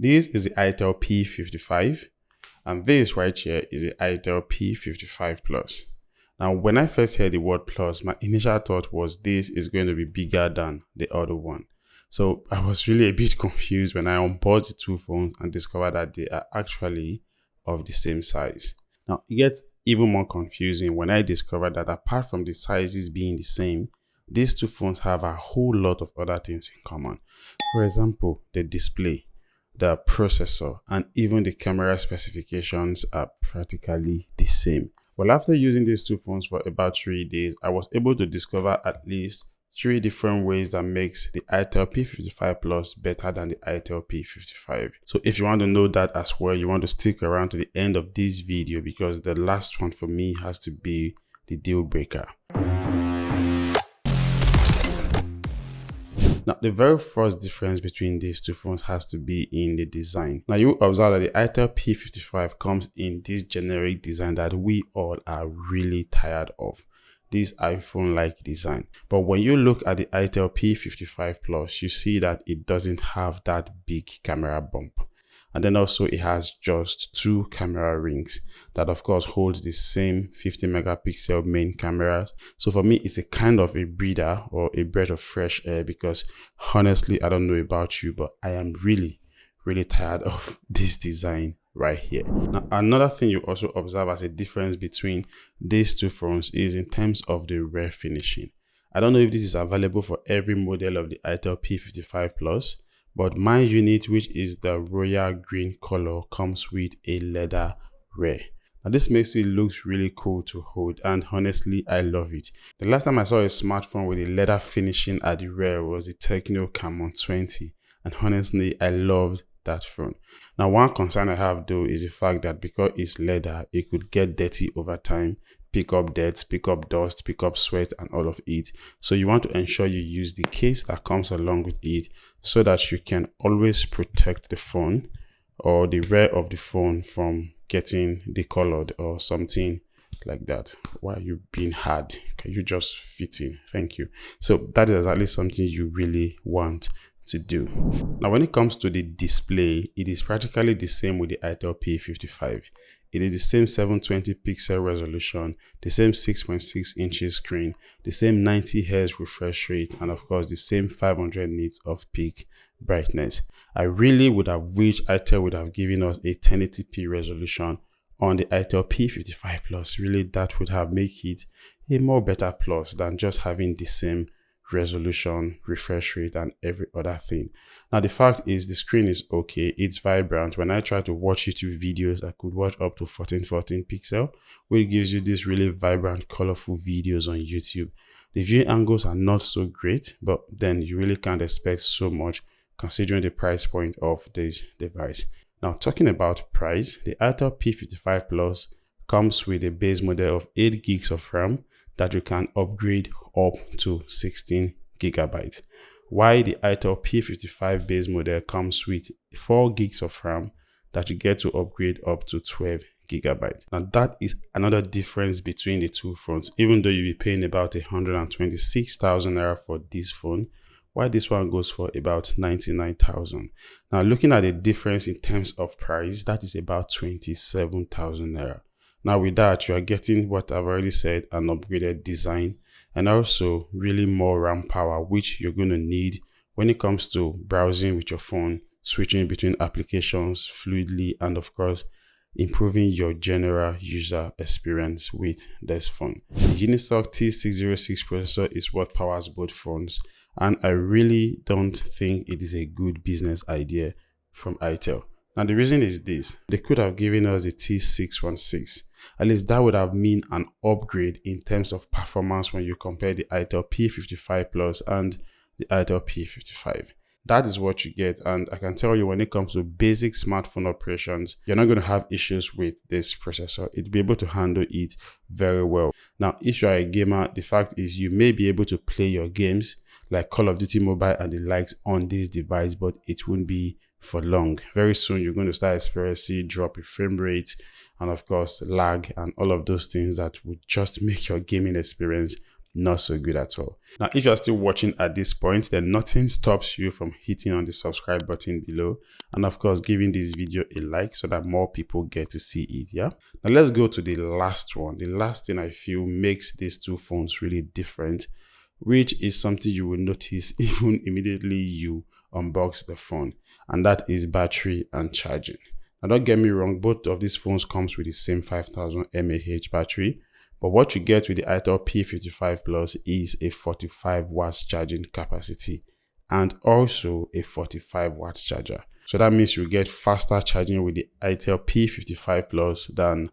This is the Itel P55 and this right here is the Itel P55 Plus. Now, when I first heard the word plus, my initial thought was this is going to be bigger than the other one. So I was really a bit confused when I unboxed the two phones and discovered that they are actually of the same size. Now, it gets even more confusing when I discovered that apart from the sizes being the same, these two phones have a whole lot of other things in common. For example, the display, the processor, and even the camera specifications are practically the same. Well, after using these two phones for about 3 days, I was able to discover at least 3 different ways that makes the Itel P55 Plus better than the Itel P55. So if you want to know that as well, you want to stick around to the end of this video because the last one for me has to be the deal breaker. Now, the very first difference between these two phones has to be in the design. Now, you observe that the Itel P55 comes in this generic design that we all are really tired of. This iPhone-like design. But when you look at the Itel P55 Plus, you see that it doesn't have that big camera bump. And then also it has just 2 camera rings that of course holds the same 50 megapixel main cameras. So for me, it's a kind of a breather or a breath of fresh air because honestly, I don't know about you, but I am really tired of this design right here. Now, another thing you also observe as a difference between these two phones is in terms of the rear finishing. I don't know if this is available for every model of the Itel P55 Plus, but my unit, which is the royal green color, comes with a leather rear. Now this makes it look really cool to hold, and honestly, I love it. The last time I saw a smartphone with a leather finishing at the rear was the Tecno Camon 20, and honestly, I loved that phone. Now, one concern I have though is the fact that because it's leather, it could get dirty over time, pick up dirt, pick up dust, pick up sweat and all of it. So you want to ensure you use the case that comes along with it so that you can always protect the phone or the rear of the phone from getting decolored or something like that. Why are you being hard? Can you just fit in? Thank you. So that is at least something you really want to do. Now, when it comes to the display, it is practically the same with the Itel P55. It is the same 720 pixel resolution, the same 6.6 inches screen, the same 90 Hz refresh rate, and of course the same 500 nits of peak brightness. I really would have wished Itel would have given us a 1080p resolution on the Itel P55 Plus. Really, that would have made it a more better plus than just having the same resolution, refresh rate, and every other thing. Now, the fact is the screen is okay, it's vibrant. When I try to watch YouTube videos, I could watch up to 1440 pixel, which gives you these really vibrant, colorful videos on YouTube. The viewing angles are not so great, but then you really can't expect so much considering the price point of this device. Now, talking about price, the Itel P55 Plus comes with a base model of 8 gigs of RAM that you can upgrade up to 16 gigabytes. While the Itel P55 base model comes with 4 gigs of RAM that you get to upgrade up to 12 gigabytes. Now that is another difference between the two phones, even though you'll be paying about 126,000 naira for this phone, while this one goes for about 99,000. Now looking at the difference in terms of price, that is about 27,000 naira. Now with that, you are getting what I've already said, an upgraded design and also really more RAM power, which you're going to need when it comes to browsing with your phone, switching between applications fluidly, and of course, improving your general user experience with this phone. The Unisoc T606 processor is what powers both phones, and I really don't think it is a good business idea from Itel. Now the reason is this: they could have given us the T616. At least that would have mean an upgrade in terms of performance when you compare the Itel P55 Plus and the Itel P55. That is what you get, and I can tell you when it comes to basic smartphone operations, you're not going to have issues with this processor. It'll be able to handle it very well. Now, if you're a gamer, the fact is you may be able to play your games like Call of Duty Mobile and the likes on this device, but it won't be for long. Very soon you're going to start experiencing drop in frame rate and of course lag and all of those things that would just make your gaming experience not so good at all. Now, if you're still watching at this point, then nothing stops you from hitting on the subscribe button below, and of course giving this video a like so that more people get to see it. Yeah, now let's go to the last one. The last thing I feel makes these two phones really different, which is something you will notice even immediately you unbox the phone, and that is battery and charging. Now don't get me wrong, both of these phones comes with the same 5000 mAh battery, but what you get with the Itel P55 Plus is a 45 watts charging capacity and also a 45 watts charger. So that means you get faster charging with the Itel P55 Plus than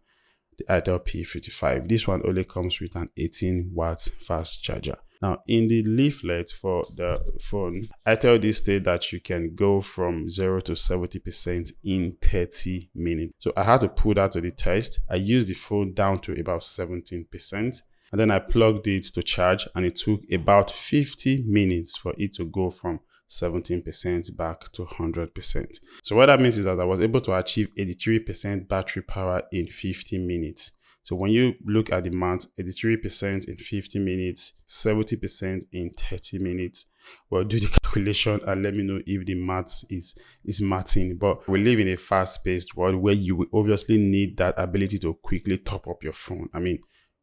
the Itel P55. This one only comes with an 18 watts fast charger. Now, in the leaflet for the phone, Itel did state that you can go from 0 to 70% in 30 minutes. So I had to put that to the test. I used the phone down to about 17%, and then I plugged it to charge, and it took about 50 minutes for it to go from 17% back to 100%. So what that means is that I was able to achieve 83% battery power in 50 minutes. So when you look at the math, 83% in 50 minutes, 70% in 30 minutes. Well, do the calculation and let me know if the maths is mathing. But we live in a fast-paced world where you will obviously need that ability to quickly top up your phone. I mean,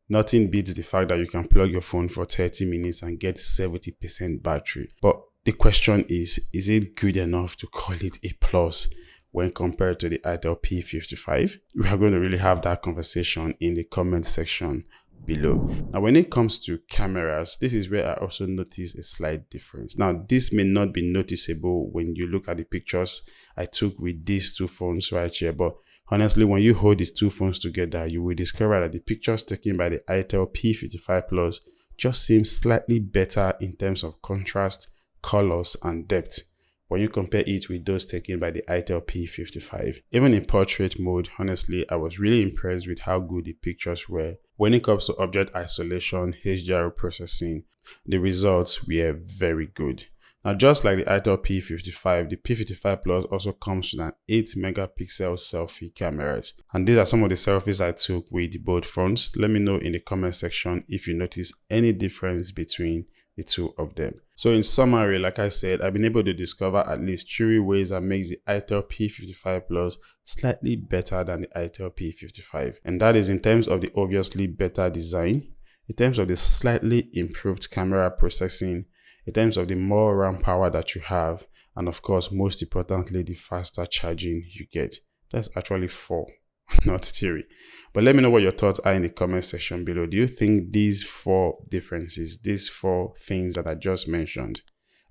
nothing beats the fact that you can plug your phone for 30 minutes and get 70% battery. But the question is it good enough to call it a plus when compared to the Itel P55? We are going to really have that conversation in the comment section below. Now, when it comes to cameras, this is where I also notice a slight difference. Now, this may not be noticeable when you look at the pictures I took with these two phones right here, but honestly, when you hold these two phones together, you will discover that the pictures taken by the Itel P55 Plus just seem slightly better in terms of contrast, colors, and depth when you compare it with those taken by the Itel P55. Even in portrait mode, honestly, I was really impressed with how good the pictures were. When it comes to object isolation, HDR processing, the results were very good. Now, just like the Itel P55, the P55 Plus also comes with an 8 megapixel selfie cameras. And these are some of the selfies I took with both phones. Let me know in the comment section if you notice any difference between the two of them. So in summary, like I said, I've been able to discover at least 3 ways that makes the Itel P55 Plus slightly better than the Itel P55. And that is in terms of the obviously better design, in terms of the slightly improved camera processing, in terms of the more RAM power that you have, and of course, most importantly, the faster charging you get. That's actually 4. Not 3. But let me know what your thoughts are in the comment section below. Do you think these 4 differences, these 4 things that I just mentioned,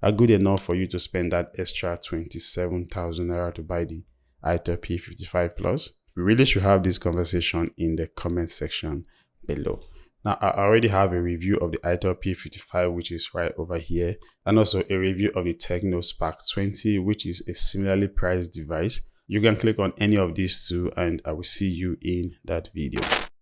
are good enough for you to spend that extra 27,000 naira to buy the Itel P55 Plus? We really should have this conversation in the comment section below. Now, I already have a review of the Itel P55, which is right over here, and also a review of the Techno Spark 20, which is a similarly priced device. You can click on any of these two and I will see you in that video.